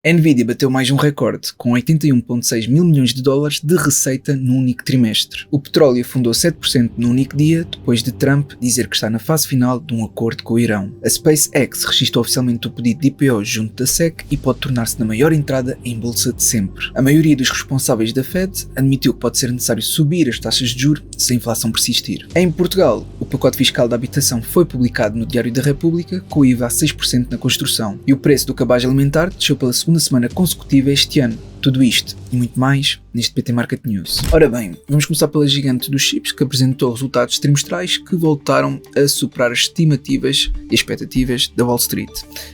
A Nvidia bateu mais um recorde, com 81,6 mil milhões de dólares de receita no único trimestre. O petróleo afundou 7% no único dia, depois de Trump dizer que está na fase final de um acordo com o Irão. A SpaceX registrou oficialmente o pedido de IPO junto da SEC e pode tornar-se na maior entrada em bolsa de sempre. A maioria dos responsáveis da Fed admitiu que pode ser necessário subir as taxas de juros se a inflação persistir. Em Portugal, o pacote fiscal da habitação foi publicado no Diário da República, com o IVA a 6% na construção, e o preço do cabaz alimentar desceu pela segunda semana consecutiva este ano. Tudo isto e muito mais neste PT Market News. Ora bem, vamos começar pela gigante dos chips, que apresentou resultados trimestrais que voltaram a superar as estimativas e expectativas da Wall Street,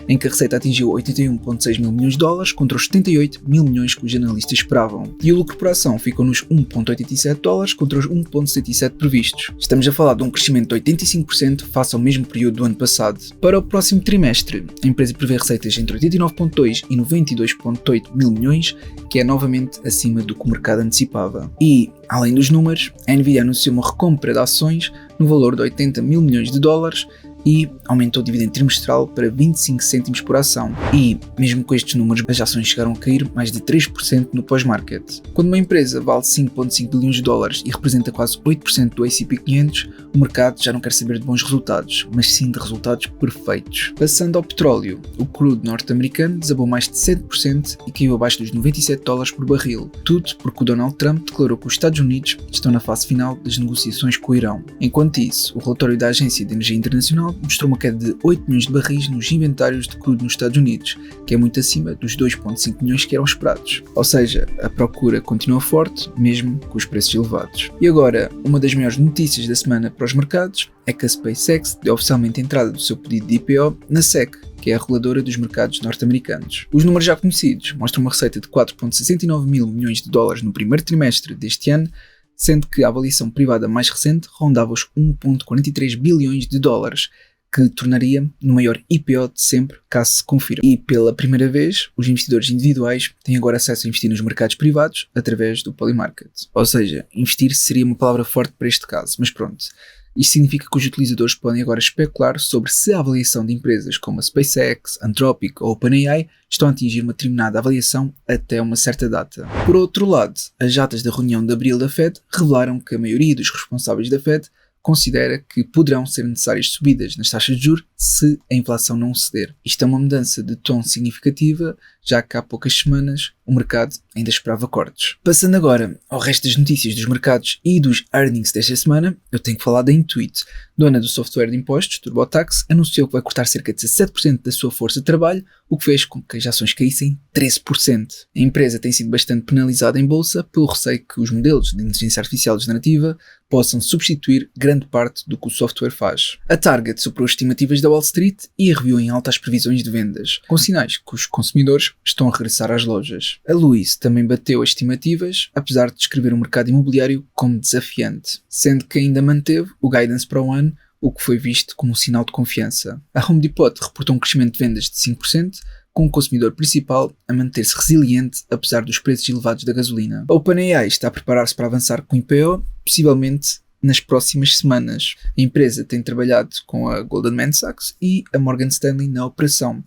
em que a receita atingiu 81,6 mil milhões de dólares contra os 78 mil milhões que os analistas esperavam, e o lucro por ação ficou nos 1,87 dólares contra os 1,77 previstos. Estamos a falar de um crescimento de 85% face ao mesmo período do ano passado. Para o próximo trimestre, a empresa prevê receitas entre 89,2 e 92,8 mil milhões, que é novamente acima do que o mercado antecipava. E, além dos números, a Nvidia anunciou uma recompra de ações no valor de 80 mil milhões de dólares e aumentou o dividendo trimestral para 25 cêntimos por ação. E, mesmo com estes números, as ações chegaram a cair mais de 3% no pós-market. Quando uma empresa vale 5,5 bilhões de dólares e representa quase 8% do S&P 500, o mercado já não quer saber de bons resultados, mas sim de resultados perfeitos. Passando ao petróleo, o crudo norte-americano desabou mais de 7% e caiu abaixo dos 97 dólares por barril. Tudo porque o Donald Trump declarou que os Estados Unidos estão na fase final das negociações com o Irão. Enquanto isso, o relatório da Agência de Energia Internacional mostrou uma queda de 8 milhões de barris nos inventários de crudo nos Estados Unidos, que é muito acima dos 2,5 milhões que eram esperados. Ou seja, a procura continua forte, mesmo com os preços elevados. E agora, uma das maiores notícias da semana para os mercados é que a SpaceX deu oficialmente a entrada do seu pedido de IPO na SEC, que é a reguladora dos mercados norte-americanos. Os números já conhecidos mostram uma receita de 4,69 mil milhões de dólares no primeiro trimestre deste ano, sendo que a avaliação privada mais recente rondava os 1,43 bilhões de dólares, que tornaria no maior IPO de sempre, caso se confirme. E pela primeira vez, os investidores individuais têm agora acesso a investir nos mercados privados através do Polymarket. Ou seja, investir seria uma palavra forte para este caso, mas pronto. Isto significa que os utilizadores podem agora especular sobre se a avaliação de empresas como a SpaceX, Anthropic ou OpenAI estão a atingir uma determinada avaliação até uma certa data. Por outro lado, as atas da reunião de abril da Fed revelaram que a maioria dos responsáveis da Fed considera que poderão ser necessárias subidas nas taxas de juros se a inflação não ceder. Isto é uma mudança de tom significativa, já que há poucas semanas o mercado ainda esperava cortes. Passando agora ao resto das notícias dos mercados e dos earnings desta semana, eu tenho que falar da Intuit. Dona do software de impostos, TurboTax, anunciou que vai cortar cerca de 17% da sua força de trabalho, o que fez com que as ações caíssem 13%. A empresa tem sido bastante penalizada em bolsa pelo receio que os modelos de inteligência artificial generativa possam substituir grande parte do que o software faz. A Target superou as estimativas da Wall Street e reviu em alta as previsões de vendas, com sinais que os consumidores estão a regressar às lojas. A Louis também bateu as estimativas, apesar de descrever o mercado imobiliário como desafiante, sendo que ainda manteve o guidance para o ano, o que foi visto como um sinal de confiança. A Home Depot reportou um crescimento de vendas de 5%, com o consumidor principal a manter-se resiliente apesar dos preços elevados da gasolina. A OpenAI está a preparar-se para avançar com o IPO, possivelmente nas próximas semanas. A empresa tem trabalhado com a Goldman Sachs e a Morgan Stanley na operação.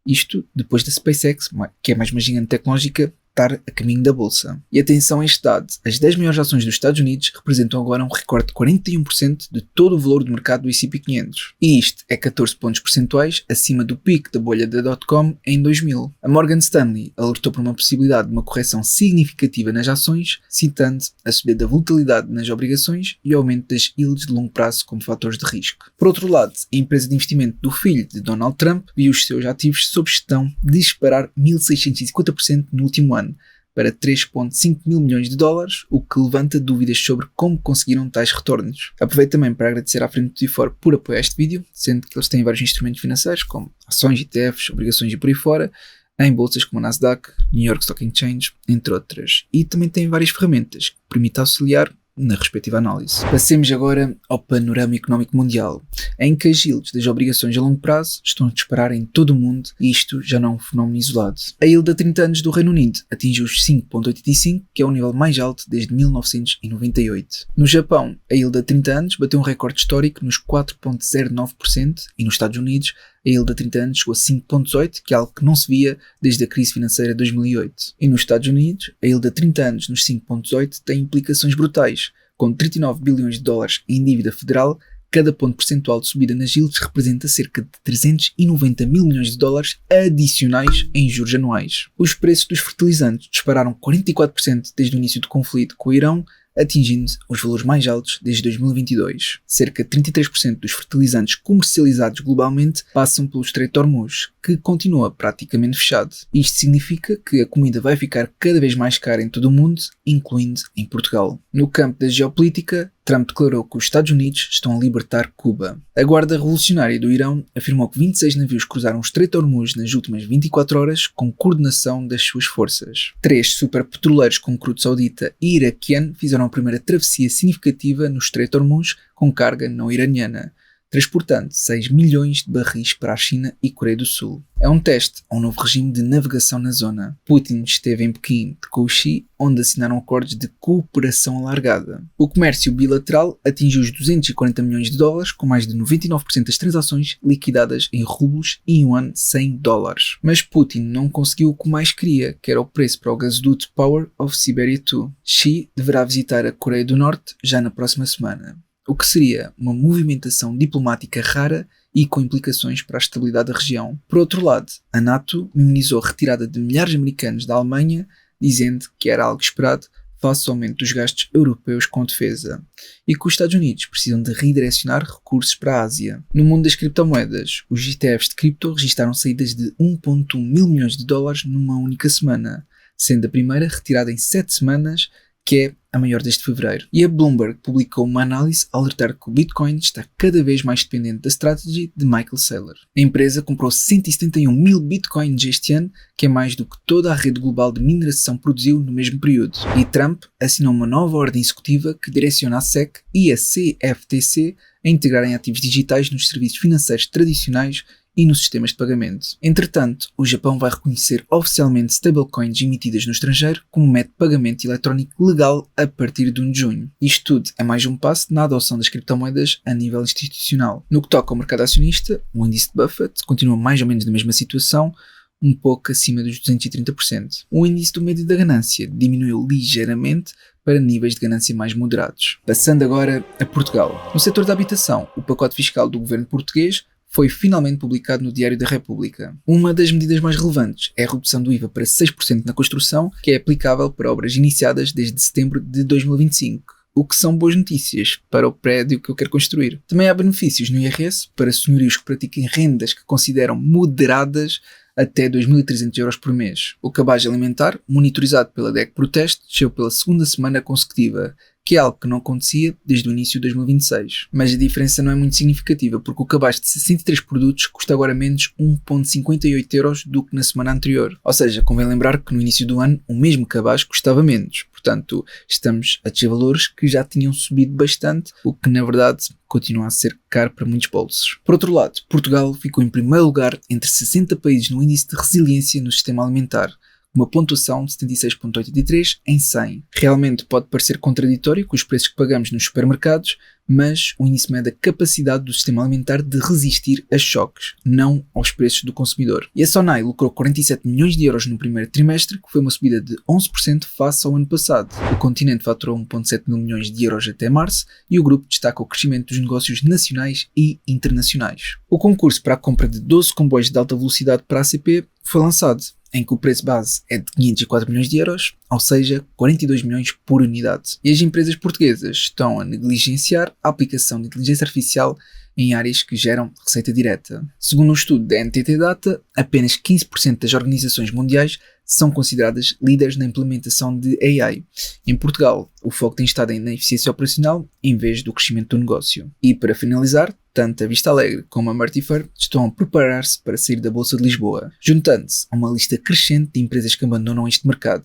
Isto depois da SpaceX, que é mais uma gigante tecnológica, estar a caminho da bolsa. E atenção a este dado, as 10 maiores ações dos Estados Unidos representam agora um recorde de 41% de todo o valor do mercado do S&P 500. E isto é 14 pontos percentuais acima do pico da bolha da dot-com em 2000. A Morgan Stanley alertou por uma possibilidade de uma correção significativa nas ações, citando a subida da volatilidade nas obrigações e o aumento das yields de longo prazo como fatores de risco. Por outro lado, a empresa de investimento do filho de Donald Trump viu os seus ativos sob gestão disparar 1.650% no último ano, para 3,5 mil milhões de dólares, o que levanta dúvidas sobre como conseguiram tais retornos. Aproveito também para agradecer à Frente do T4 por apoiar este vídeo, sendo que eles têm vários instrumentos financeiros, como ações, ETFs, obrigações e por aí fora, em bolsas como a Nasdaq, New York Stock Exchange, entre outras. E também têm várias ferramentas que permitem auxiliar na respectiva análise. Passemos agora ao panorama económico mundial, em que as yields das obrigações a longo prazo estão a disparar em todo o mundo e isto já não é um fenómeno isolado. A yield a 30 anos do Reino Unido atingiu os 5,85, que é o nível mais alto desde 1998. No Japão, a yield a 30 anos bateu um recorde histórico nos 4,09% e nos Estados Unidos A yield a 30 anos chegou a 5,18, que é algo que não se via desde a crise financeira de 2008. E nos Estados Unidos, a yield a 30 anos nos 5,18 tem implicações brutais. Com 39 bilhões de dólares em dívida federal, cada ponto percentual de subida nas yields representa cerca de 390 mil milhões de dólares adicionais em juros anuais. Os preços dos fertilizantes dispararam 44% desde o início do conflito com o Irão, atingindo os valores mais altos desde 2022. Cerca de 33% dos fertilizantes comercializados globalmente passam pelo Estreito de Hormuz, que continua praticamente fechado. Isto significa que a comida vai ficar cada vez mais cara em todo o mundo, incluindo em Portugal. No campo da geopolítica, Trump declarou que os Estados Unidos estão a libertar Cuba. A Guarda Revolucionária do Irão afirmou que 26 navios cruzaram o Estreito de Hormuz nas últimas 24 horas com coordenação das suas forças. 3 superpetroleiros com crudo saudita e iraquiano fizeram a primeira travessia significativa no Estreito de Hormuz com carga não iraniana, transportando 6 milhões de barris para a China e Coreia do Sul. É um teste a um novo regime de navegação na zona. Putin esteve em Pequim com Xi, onde assinaram acordos de cooperação alargada. O comércio bilateral atingiu os 240 milhões de dólares, com mais de 99% das transações liquidadas em rublos e yuan sem dólares. Mas Putin não conseguiu o que mais queria, que era o preço para o gasoduto Power of Siberia 2. Xi deverá visitar a Coreia do Norte já na próxima semana, o que seria uma movimentação diplomática rara e com implicações para a estabilidade da região. Por outro lado, a NATO minimizou a retirada de milhares de americanos da Alemanha, dizendo que era algo esperado face ao aumento dos gastos europeus com defesa, e que os Estados Unidos precisam de redirecionar recursos para a Ásia. No mundo das criptomoedas, os ETFs de cripto registaram saídas de 1,1 mil milhões de dólares numa única semana, sendo a primeira retirada em 7 semanas, que é a maior desde fevereiro. E a Bloomberg publicou uma análise a alertar que o Bitcoin está cada vez mais dependente da strategy de Michael Saylor. A empresa comprou 171 mil Bitcoins este ano, que é mais do que toda a rede global de mineração produziu no mesmo período. E Trump assinou uma nova ordem executiva que direciona a SEC e a CFTC a integrarem ativos digitais nos serviços financeiros tradicionais e nos sistemas de pagamento. Entretanto, o Japão vai reconhecer oficialmente stablecoins emitidas no estrangeiro como método de pagamento eletrónico legal a partir de 1 de junho. Isto tudo é mais um passo na adoção das criptomoedas a nível institucional. No que toca ao mercado acionista, o índice de Buffett continua mais ou menos na mesma situação, um pouco acima dos 230%. O índice do medo e da ganância diminuiu ligeiramente para níveis de ganância mais moderados. Passando agora a Portugal. No setor da habitação, o pacote fiscal do governo português foi finalmente publicado no Diário da República. Uma das medidas mais relevantes é a redução do IVA para 6% na construção, que é aplicável para obras iniciadas desde setembro de 2025. O que são boas notícias para o prédio que eu quero construir. Também há benefícios no IRS para senhorios que pratiquem rendas que consideram moderadas até 2.300 euros por mês. O cabaz alimentar, monitorizado pela DEC Proteste, desceu pela segunda semana consecutiva, que é algo que não acontecia desde o início de 2026. Mas a diferença não é muito significativa, porque o cabaz de 63 produtos custa agora menos 1,58 euros do que na semana anterior. Ou seja, convém lembrar que no início do ano o mesmo cabaz custava menos. Portanto, estamos a descer valores que já tinham subido bastante, o que na verdade continua a ser caro para muitos bolsos. Por outro lado, Portugal ficou em primeiro lugar entre 60 países no índice de resiliência no sistema alimentar, uma pontuação de 76,83 em 100. Realmente pode parecer contraditório com os preços que pagamos nos supermercados, mas o índice mede a capacidade do sistema alimentar de resistir a choques, não aos preços do consumidor. E a Sonai lucrou 47 milhões de euros no primeiro trimestre, que foi uma subida de 11% face ao ano passado. O continente faturou 1,7 mil milhões de euros até março e o grupo destaca o crescimento dos negócios nacionais e internacionais. O concurso para a compra de 12 comboios de alta velocidade para a ACP foi lançado, em que o preço base é de 504 milhões de euros, ou seja, 42 milhões por unidade. E as empresas portuguesas estão a negligenciar a aplicação de inteligência artificial em áreas que geram receita direta. Segundo um estudo da NTT Data, apenas 15% das organizações mundiais são consideradas líderes na implementação de AI. Em Portugal, o foco tem estado na eficiência operacional em vez do crescimento do negócio. E para finalizar, tanto a Vista Alegre como a Martifer estão a preparar-se para sair da Bolsa de Lisboa, juntando-se a uma lista crescente de empresas que abandonam este mercado.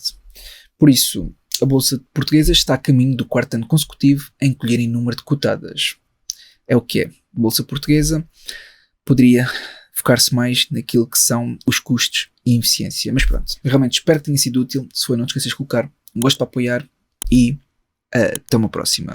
Por isso, a Bolsa Portuguesa está a caminho do 4º ano consecutivo em colher em número de cotadas. É o que é. A Bolsa Portuguesa poderia focar-se mais naquilo que são os custos e eficiência. Mas pronto, realmente espero que tenha sido útil. Se foi, não te esqueças de colocar um gosto para apoiar e até uma próxima.